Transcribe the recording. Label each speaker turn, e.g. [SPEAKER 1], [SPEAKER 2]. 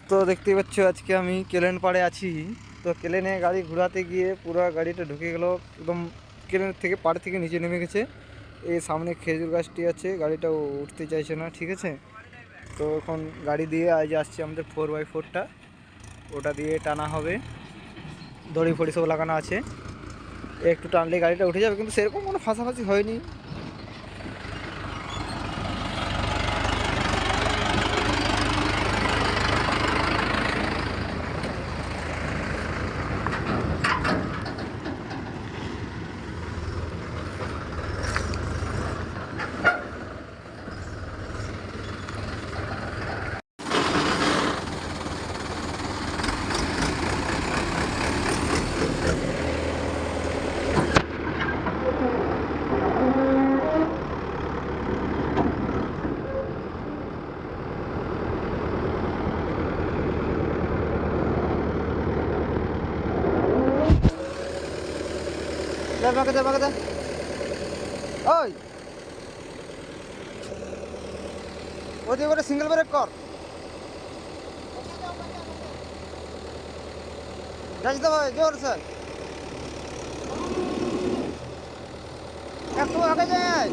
[SPEAKER 1] তো দেখতেই পাচ্ছ আজকে আমি কেলেন পাড়ে আছি। তো কেলেনে গাড়ি ঘোরাতে গিয়ে পুরো গাড়িটা ঢুকে গেল একদম। কেলেন থেকে পাড় থেকে নিচে নেমে গেছে। এই সামনে খেজুর গাছটি আছে, গাড়িটা উঠতে চাইছে না, ঠিক আছে। তো এখন গাড়ি দিয়ে আজ আসছে আমাদের 4x4টা, ওটা দিয়ে টানা হবে। দড়ি ফড়ি সব লাগানো আছে, একটু টানলে গাড়িটা উঠে যাবে, কিন্তু সেরকম কোনো ফাঁসাফাঁসি হয়নি। বাঁকে দে বাঁকে দে, ওই ওদিকে করে সিঙ্গেল ব্রেক কর, যাইতে হবে জোর স্যার, একটু আগে যায়।